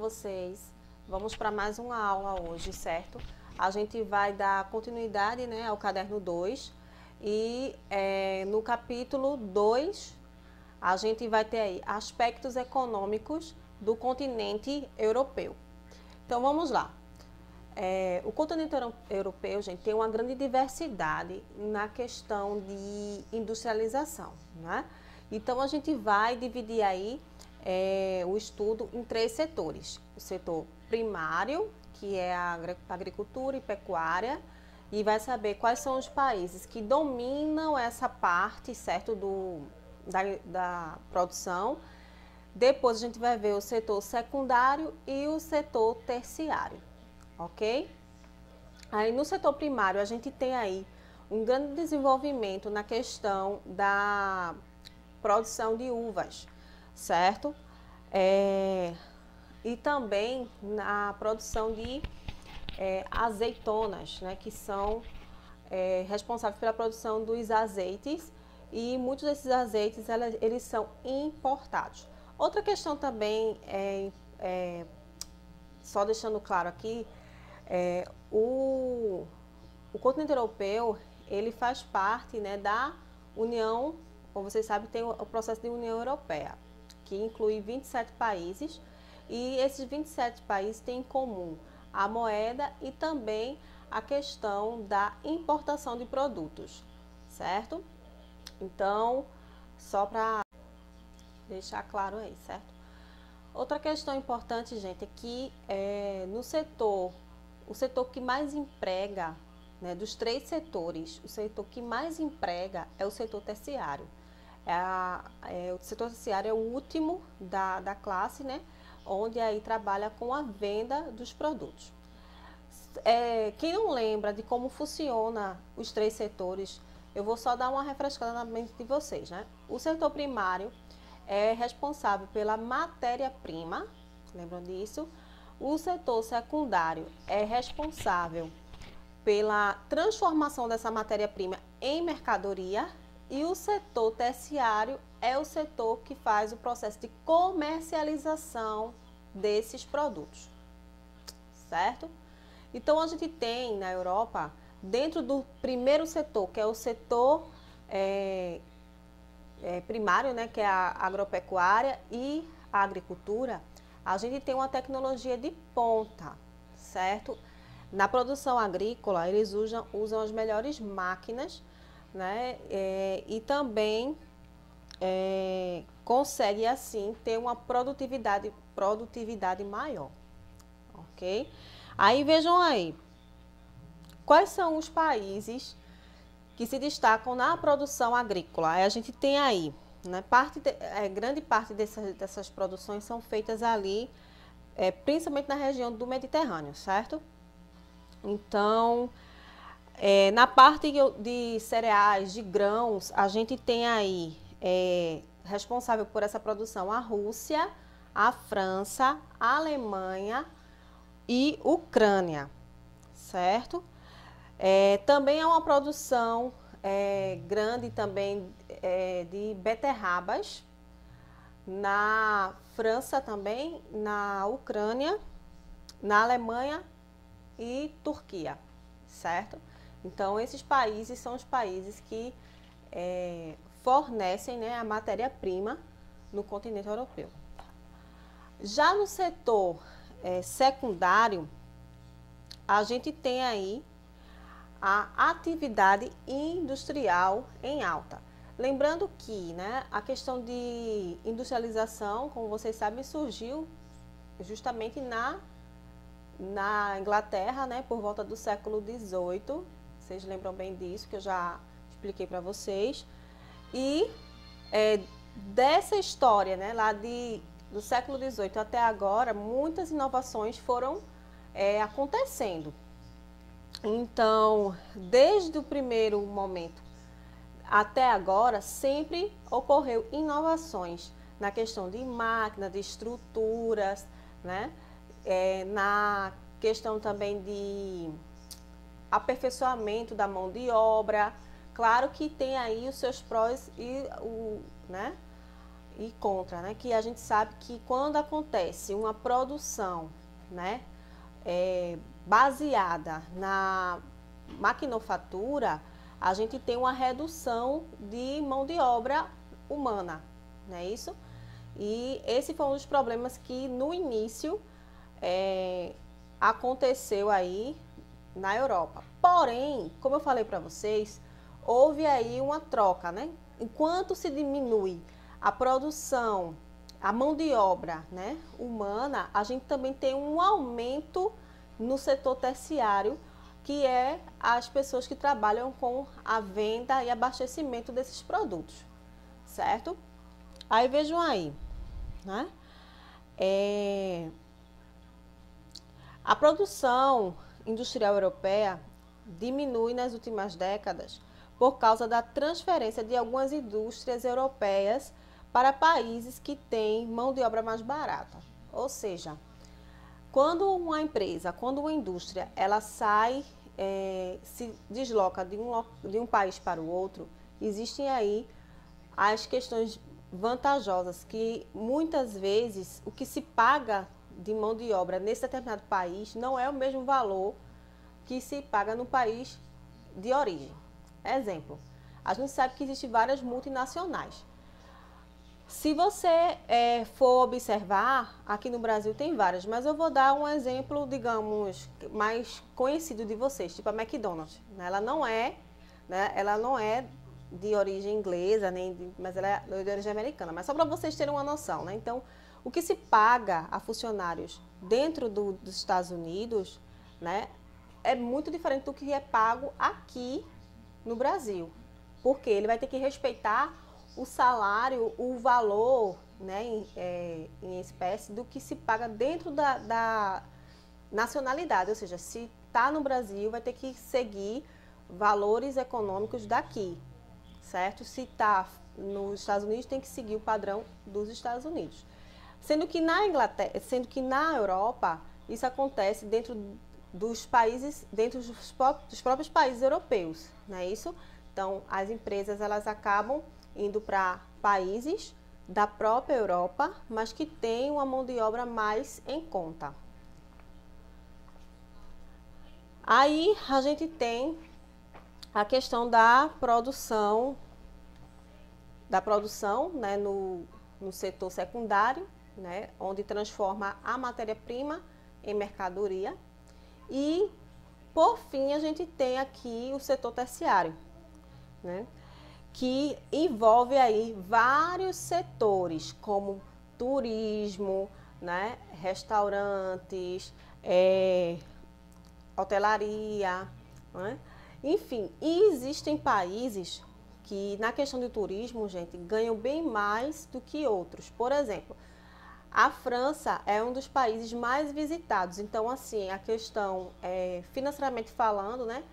vocês. Vamos para mais uma aula hoje, certo? A gente vai dar continuidade, né, ao caderno 2 e no capítulo 2 a gente vai ter aí aspectos econômicos do continente europeu. Então vamos lá. O continente europeu, gente, tem uma grande diversidade na questão de industrialização, né? Então a gente vai dividir aí o estudo em 3 setores. O setor primário, que é a agricultura e pecuária, e vai saber quais são os países que dominam essa parte, certo, da produção. Depois a gente vai ver o setor secundário e o setor terciário, ok? Aí no setor primário a gente tem aí um grande desenvolvimento na questão da produção de uvas, certo? E também na produção de azeitonas, né, que são responsáveis pela produção dos azeites, e muitos desses azeites eles são importados. Outra questão também, só deixando claro aqui, o continente europeu ele faz parte, né, da União, como vocês sabem, tem o processo de União Europeia, que inclui 27 países, e esses 27 países têm em comum a moeda e também a questão da importação de produtos, certo? Então, só para deixar claro aí, certo? Outra questão importante, gente, é que o setor que mais emprega, né, dos 3 setores, o setor que mais emprega é o setor terciário. O setor terciário é o último da classe, né, onde aí trabalha com a venda dos produtos. Quem não lembra de como funciona os 3 setores, eu vou só dar uma refrescada na mente de vocês, né? O setor primário é responsável pela matéria-prima, lembram disso? O setor secundário é responsável pela transformação dessa matéria-prima em mercadoria, e o setor terciário é o setor que faz o processo de comercialização desses produtos, certo? Então a gente tem na Europa, dentro do primeiro setor, que é o setor primário, né, que é a agropecuária e a agricultura, a gente tem uma tecnologia de ponta, certo? Na produção agrícola, eles usam as melhores máquinas, né, e também consegue assim ter uma produtividade maior, ok? Aí vejam aí, quais são os países que se destacam na produção agrícola? A gente tem aí, né, grande parte dessas produções são feitas ali, principalmente na região do Mediterrâneo, certo? Então, na parte de cereais, de grãos, a gente tem aí responsável por essa produção a Rússia, a França, a Alemanha e Ucrânia, certo? Também é uma produção grande também de beterrabas na França também, na Ucrânia, na Alemanha e Turquia, certo? Então esses países são os países que fornecem, né, a matéria-prima no continente europeu. Já no setor secundário, a gente tem aí a atividade industrial em alta. Lembrando que, né, a questão de industrialização, como vocês sabem, surgiu justamente na Inglaterra, né, por volta do século XVIII. Vocês lembram bem disso, que eu já expliquei para vocês. E dessa história, né, lá do século XVIII até agora, muitas inovações foram acontecendo. Então, desde o primeiro momento até agora, sempre ocorreu inovações na questão de máquinas, de estruturas, né? Na questão também de aperfeiçoamento da mão de obra. Claro que tem aí os seus prós e contra, né? Que a gente sabe que quando acontece uma produção, né, baseada na maquinofatura, a gente tem uma redução de mão de obra humana, não é isso? E esse foi um dos problemas que no início aconteceu aí na Europa. Porém, como eu falei para vocês, houve aí uma troca, né? Enquanto se diminui a produção, a mão de obra, né, humana, a gente também tem um aumento no setor terciário, que é as pessoas que trabalham com a venda e abastecimento desses produtos, certo? Aí vejam aí, né? A produção industrial europeia diminui nas últimas décadas por causa da transferência de algumas indústrias europeias para países que têm mão de obra mais barata. Ou seja, quando uma empresa, quando uma indústria, ela sai, se desloca de um país para o outro, existem aí as questões vantajosas, que muitas vezes o que se paga de mão de obra nesse determinado país não é o mesmo valor que se paga no país de origem. Exemplo, a gente sabe que existem várias multinacionais. Se você for observar, aqui no Brasil tem várias, mas eu vou dar um exemplo, digamos, mais conhecido de vocês, tipo a McDonald's. Ela não é, né, de origem inglesa, mas ela é de origem americana. Mas só para vocês terem uma noção, né? Então, o que se paga a funcionários dentro dos Estados Unidos, né, é muito diferente do que é pago aqui no Brasil. Porque ele vai ter que respeitar o salário, o valor, né, em espécie do que se paga dentro da nacionalidade. Ou seja, se está no Brasil, vai ter que seguir valores econômicos daqui, certo? Se está nos Estados Unidos, tem que seguir o padrão dos Estados Unidos. Sendo que na Inglaterra, sendo que na Europa, isso acontece dentro dos países, dentro dos próprios países europeus, não é isso? Então, as empresas, elas acabam indo para países da própria Europa, mas que têm uma mão de obra mais em conta. Aí, a gente tem a questão da produção, né, no setor secundário, né, onde transforma a matéria-prima em mercadoria. E, por fim, a gente tem aqui o setor terciário, né, que envolve aí vários setores, como turismo, né, restaurantes, hotelaria, né? Enfim, e existem países que na questão do turismo, gente, ganham bem mais do que outros. Por exemplo, a França é um dos países mais visitados. Então, assim, a questão financeiramente falando, né,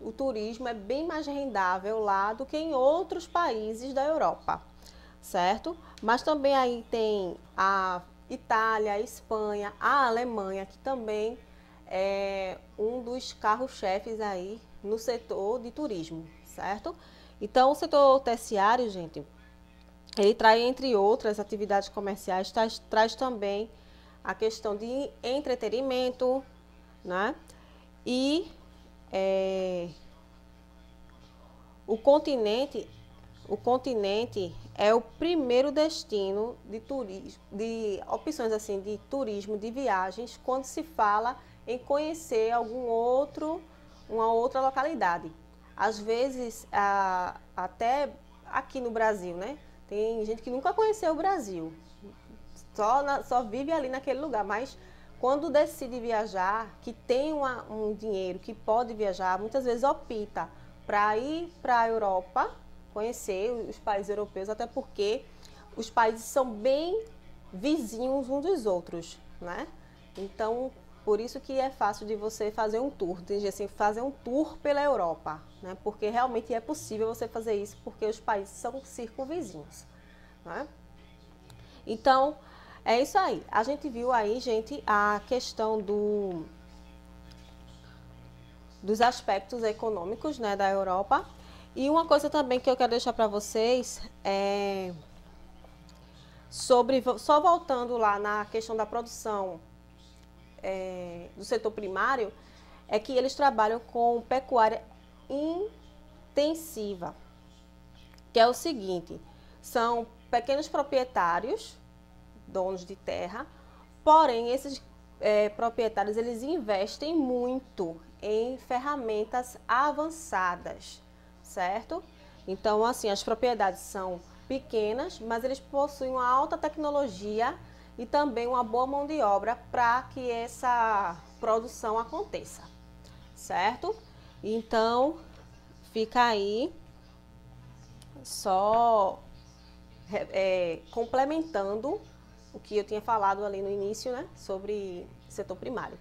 o turismo é bem mais rendável lá do que em outros países da Europa, certo? Mas também aí tem a Itália, a Espanha, a Alemanha, que também é um dos carros-chefes aí no setor de turismo, certo? Então, o setor terciário, gente, ele traz, entre outras atividades comerciais, traz também a questão de entretenimento, né? E o continente é o primeiro destino de opções assim de turismo, de viagens, quando se fala em conhecer uma outra localidade. Às vezes, até aqui no Brasil, né? Tem gente que nunca conheceu o Brasil, só vive ali naquele lugar, mas quando decide viajar, que tem um dinheiro, que pode viajar, muitas vezes opta para ir para a Europa, conhecer os países europeus, até porque os países são bem vizinhos uns dos outros, né? Então, por isso que é fácil de você fazer um tour, assim, fazer um tour pela Europa, né? Porque realmente é possível você fazer isso, porque os países são circunvizinhos, né? Então, é isso aí. A gente viu aí, gente, a questão dos aspectos econômicos, né, da Europa. E uma coisa também que eu quero deixar para vocês é só voltando lá na questão da produção do setor primário, é que eles trabalham com pecuária intensiva, que é o seguinte, são pequenos proprietários, donos de terra, porém esses proprietários eles investem muito em ferramentas avançadas, certo? Então, assim, as propriedades são pequenas, mas eles possuem uma alta tecnologia e também uma boa mão de obra para que essa produção aconteça, certo? Então, fica aí só complementando o que eu tinha falado ali no início, né, sobre setor primário.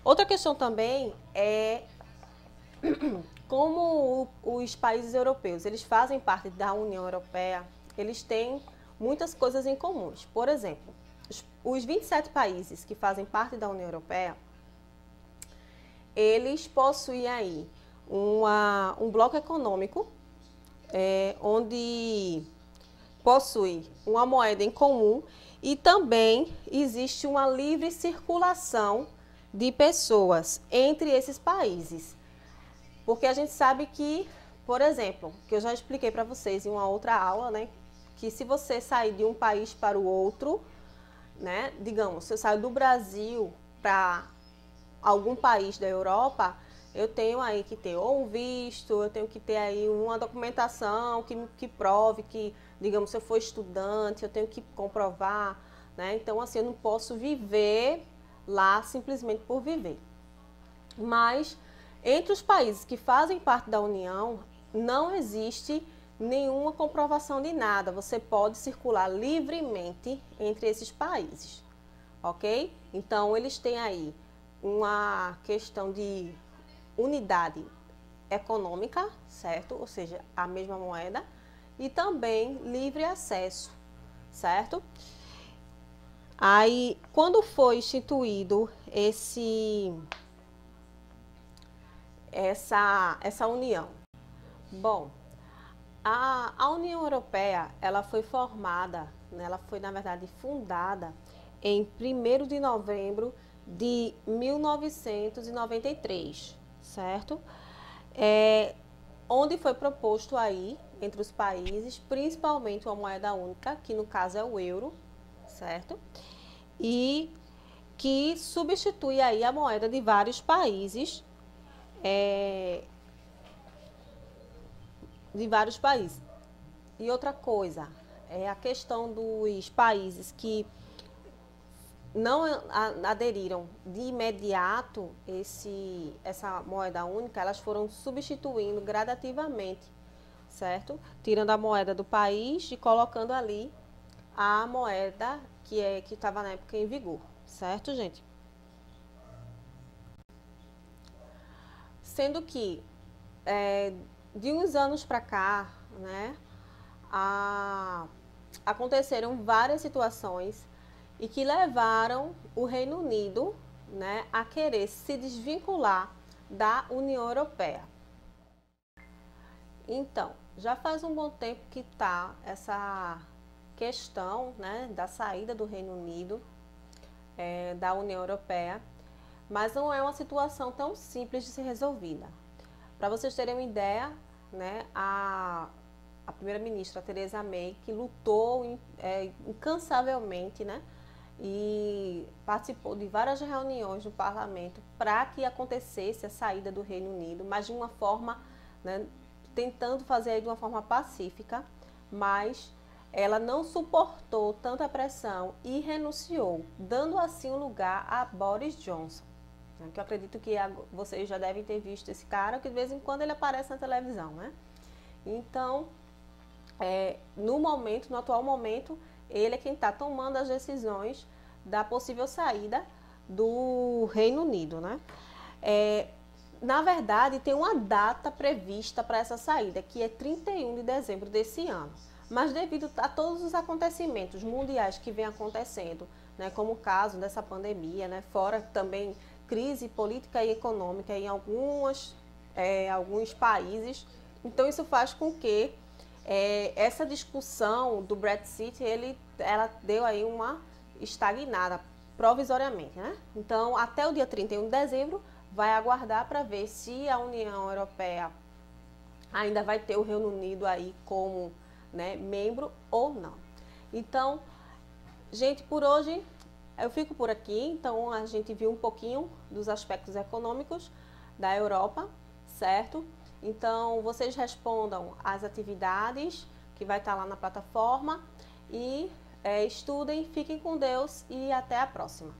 Outra questão também é como os países europeus, eles fazem parte da União Europeia, eles têm muitas coisas em comuns. Por exemplo, os 27 países que fazem parte da União Europeia, eles possuem aí um bloco econômico onde possui uma moeda em comum e também existe uma livre circulação de pessoas entre esses países. Porque a gente sabe que, por exemplo, que eu já expliquei para vocês em uma outra aula, né, que se você sair de um país para o outro, né, digamos, se eu saio do Brasil para algum país da Europa, eu tenho aí que ter ou um visto, eu tenho que ter aí uma documentação que prove que, digamos, se eu for estudante, eu tenho que comprovar, né? Então, assim, eu não posso viver lá simplesmente por viver. Mas, entre os países que fazem parte da União, não existe nenhuma comprovação de nada. Você pode circular livremente entre esses países, ok? Então, eles têm aí uma questão de unidade econômica, certo? Ou seja, a mesma moeda, e também livre acesso, certo? Aí, quando foi instituído essa união? Bom, a União Europeia, ela foi formada, né, ela foi, na verdade, fundada em 1º de novembro de 1993, certo? Onde foi proposto aí, entre os países, principalmente uma moeda única, que no caso é o euro, certo? E que substitui aí a moeda de vários países, E outra coisa, é a questão dos países que não aderiram de imediato essa moeda única, elas foram substituindo gradativamente, certo? Tirando a moeda do país e colocando ali a moeda que estava na época em vigor, certo, gente? Sendo que de uns anos para cá, né, aconteceram várias situações e que levaram o Reino Unido, né, a querer se desvincular da União Europeia. Então, já faz um bom tempo que está essa questão, né, da saída do Reino Unido da União Europeia, mas não é uma situação tão simples de ser resolvida. Para vocês terem uma ideia, né, a primeira-ministra Theresa May, que lutou incansavelmente, né, e participou de várias reuniões no parlamento para que acontecesse a saída do Reino Unido, mas de uma forma, né, tentando fazer de uma forma pacífica, mas ela não suportou tanta pressão e renunciou, dando assim o lugar a Boris Johnson, né, que eu acredito que vocês já devem ter visto esse cara, que de vez em quando ele aparece na televisão, né? Então, no atual momento, ele é quem está tomando as decisões da possível saída do Reino Unido, né? Na verdade, tem uma data prevista para essa saída, que é 31 de dezembro desse ano. Mas devido a todos os acontecimentos mundiais que vem acontecendo, né, como o caso dessa pandemia, né, fora também crise política e econômica em alguns países, então isso faz com que essa discussão do Brexit, ela deu aí uma estagnada provisoriamente, né? Então, até o dia 31 de dezembro, vai aguardar para ver se a União Europeia ainda vai ter o Reino Unido aí como, né, membro ou não. Então, gente, por hoje eu fico por aqui. Então, a gente viu um pouquinho dos aspectos econômicos da Europa, certo? Então, vocês respondam às atividades que vai estar lá na plataforma e estudem, fiquem com Deus e até a próxima.